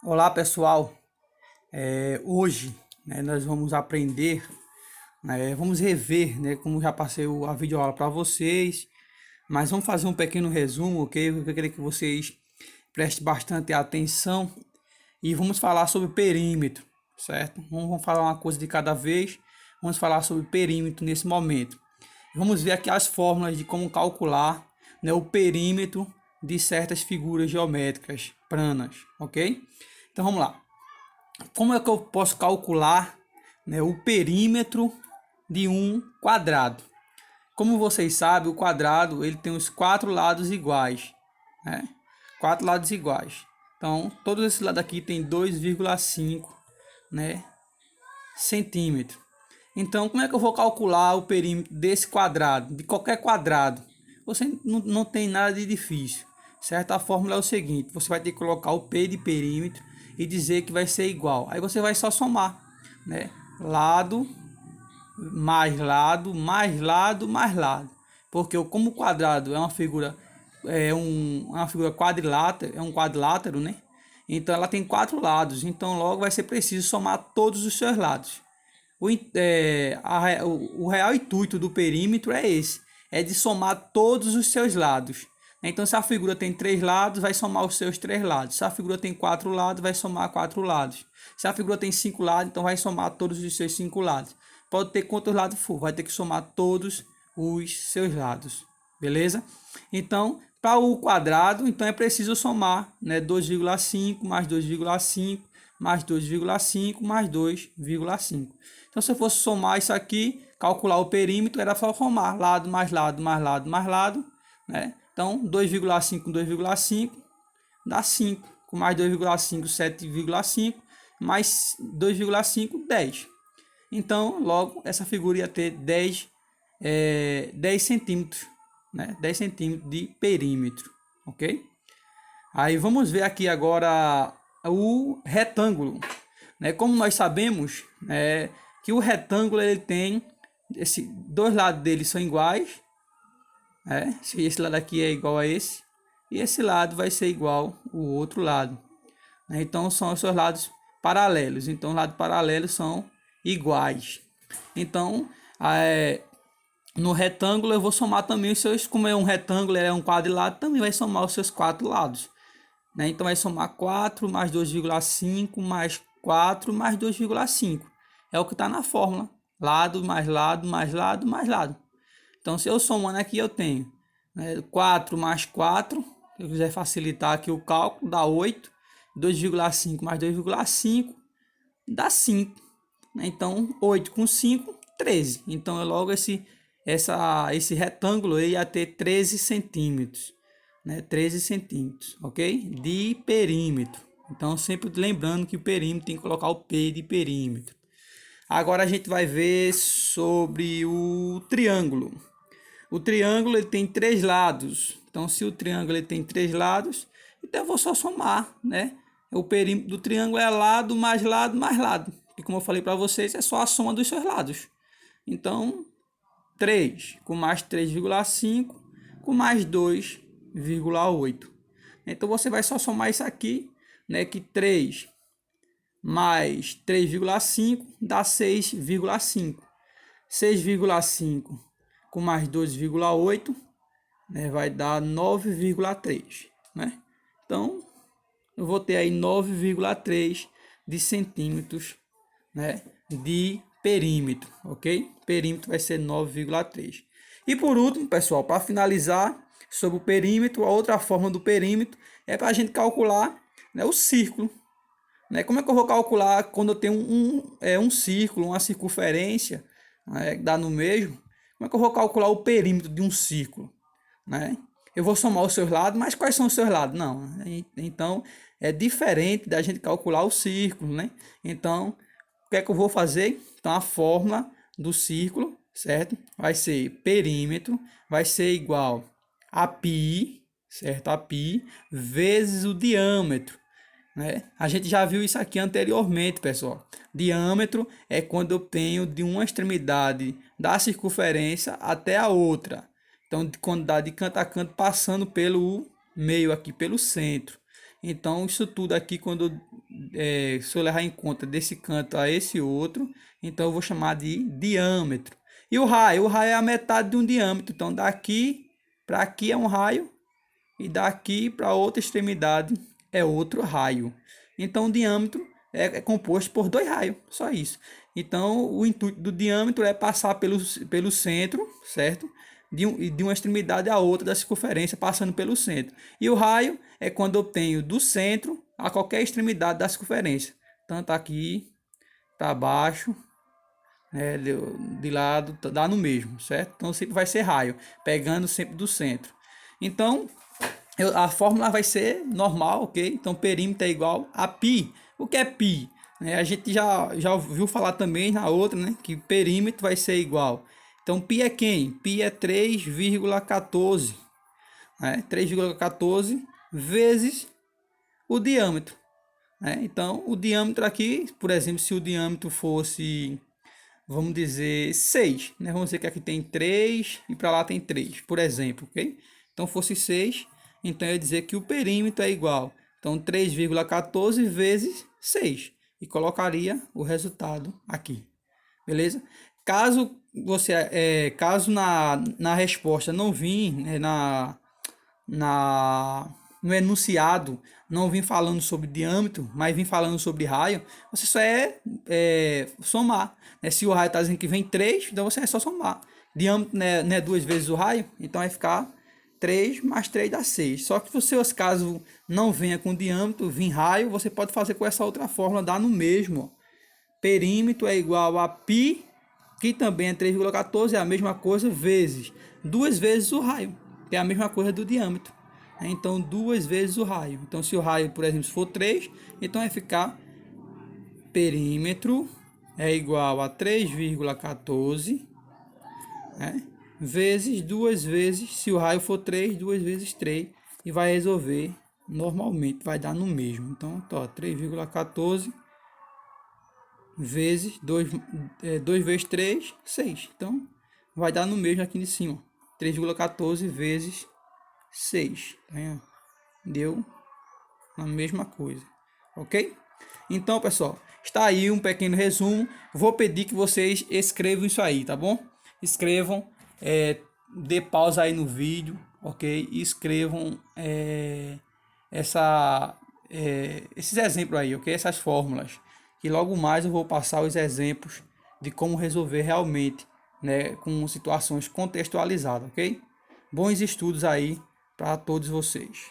Olá pessoal, hoje nós vamos aprender, vamos rever, como já passei a videoaula para vocês, mas vamos fazer um pequeno resumo, ok? Eu queria que vocês prestem bastante atenção e vamos falar sobre perímetro, certo? Vamos falar uma coisa de cada vez, vamos falar sobre perímetro nesse momento. Vamos ver aqui as fórmulas de como calcular, o perímetro de certas figuras geométricas planas, ok? Então vamos lá. Como é que eu posso calcular, o perímetro de um quadrado? Como vocês sabem, o quadrado ele tem os quatro lados iguais, né? Quatro lados iguais. Então, todos esses lados aqui tem 2,5, centímetro. Então, como é que eu vou calcular o perímetro desse quadrado, de qualquer quadrado? Você não tem nada de difícil, certo? A fórmula é o seguinte: você vai ter que colocar o P de perímetro e dizer que vai ser igual. Aí você vai só somar, lado mais lado mais lado mais lado, porque como o quadrado é uma figura uma figura quadrilátero, é um quadrilátero, né? Então ela tem quatro lados, então logo vai ser preciso somar todos os seus lados. O real intuito do perímetro é esse, é de somar todos os seus lados. Então, se a figura tem três lados, vai somar os seus três lados. Se a figura tem quatro lados, vai somar quatro lados. Se a figura tem cinco lados, então vai somar todos os seus cinco lados. Pode ter quantos lados for, vai ter que somar todos os seus lados. Beleza? Então, para o quadrado, então é preciso somar, 2,5 mais 2,5 mais 2,5 mais 2,5. Então, se eu fosse somar isso aqui, calcular o perímetro, era só somar lado mais lado mais lado mais lado, né? Então, 2,5 com 2,5 dá 5, com mais 2,5, 7,5, mais 2,5, 10. Então, logo, essa figura ia ter 10 centímetros, 10 centímetros de perímetro, ok? Aí vamos ver aqui agora o retângulo. Como nós sabemos, que o retângulo ele tem dois lados dele são iguais, se esse lado aqui é igual a esse e esse lado vai ser igual o outro lado, então são os seus lados paralelos, então os lados paralelos são iguais. Então no retângulo eu vou somar também os seus, como é um retângulo, é um quadrilátero, também vai somar os seus quatro lados, então vai somar 4 mais 2,5 mais 4 mais 2,5. É o que está na fórmula. Lado mais lado mais lado mais lado. Então, se eu somando aqui, eu tenho 4 mais 4. Se eu quiser facilitar aqui o cálculo, dá 8. 2,5 mais 2,5 dá 5. Então, 8 com 5, 13. Então, é logo esse retângulo ia ter 13 centímetros. 13 centímetros, ok? De perímetro. Então, sempre lembrando que o perímetro tem que colocar o P de perímetro. Agora a gente vai ver sobre o triângulo. O triângulo ele tem três lados. Então, se o triângulo ele tem três lados, então eu vou só somar, O perímetro do triângulo é lado mais lado mais lado. E como eu falei para vocês, é só a soma dos seus lados. Então, 3 com mais 3,5 com mais 2,8. Então você vai só somar isso aqui, que 3 mais 3,5 dá 6,5. 6,5 com mais 2,8, vai dar 9,3, Então, eu vou ter aí 9,3 de centímetros, de perímetro, ok? Perímetro vai ser 9,3. E por último, pessoal, para finalizar sobre o perímetro, a outra forma do perímetro é para a gente calcular, o círculo. Como é que eu vou calcular quando eu tenho um círculo, uma circunferência, dá no mesmo? Como é que eu vou calcular o perímetro de um círculo? Eu vou somar os seus lados, mas quais são os seus lados? Não. Então, é diferente da gente calcular o círculo, Então, o que é que eu vou fazer? Então, a fórmula do círculo, certo? Vai ser perímetro, vai ser igual a π, certo? A π vezes o diâmetro. A gente já viu isso aqui anteriormente, pessoal. Diâmetro é quando eu tenho de uma extremidade da circunferência até a outra. Então, quando dá de canto a canto, passando pelo meio aqui, pelo centro. Então, isso tudo aqui, quando eu se eu levar em conta desse canto a esse outro, então eu vou chamar de diâmetro. E o raio é a metade de um diâmetro. Então daqui para aqui é um raio e daqui para outra extremidade é outro raio. Então o diâmetro é composto por 2 raios, só isso. Então o intuito do diâmetro é passar pelo centro, certo? De uma extremidade a outra da circunferência, passando pelo centro. E o raio é quando eu tenho do centro a qualquer extremidade da circunferência, tanto aqui para baixo, né, de lado, dá no mesmo, certo? Então sempre vai ser raio, pegando sempre do centro. Então a fórmula vai ser normal, ok? Então perímetro é igual a π. O que é π? A gente já ouviu falar também na outra, né? Que perímetro vai ser igual. Então π é quem? π é 3,14. Né? 3,14 vezes o diâmetro. Né? Então o diâmetro aqui, por exemplo, se o diâmetro fosse, vamos dizer, 6. Né? Vamos dizer que aqui tem 3 e para lá tem 3, por exemplo, ok? Então fosse 6, então eu ia dizer que o perímetro é igual. Então 3,14 vezes 6. E colocaria o resultado aqui. Beleza? Caso caso na resposta não vir, né, no enunciado, não vim falando sobre diâmetro, mas vim falando sobre raio, você só somar. Né? Se o raio está dizendo que vem 3, então você é só somar. Diâmetro não é 2 vezes o raio, então vai ficar 3 mais 3 dá 6. Só que se você, caso não venha com diâmetro, vir raio, você pode fazer com essa outra fórmula, dá no mesmo. Perímetro é igual a π, que também é 3,14, é a mesma coisa, vezes 2 vezes o raio, que é a mesma coisa do diâmetro. Então 2 vezes o raio. Então se o raio, por exemplo, for 3, então vai ficar perímetro é igual a 3,14, né? Vezes 2 vezes, se o raio for 3, 2 vezes 3, e vai resolver normalmente, vai dar no mesmo. Então, 3,14 vezes 2 vezes 3, 6. Então, vai dar no mesmo aqui em cima. 3,14 vezes 6. Tá? Deu a mesma coisa. Ok? Então, pessoal, está aí um pequeno resumo. Vou pedir que vocês escrevam isso aí, tá bom? Escrevam, dê pausa aí no vídeo, ok? E escrevam esses exemplos aí, ok? Essas fórmulas. E logo mais eu vou passar os exemplos de como resolver realmente, né? Com situações contextualizadas, ok? Bons estudos aí para todos vocês.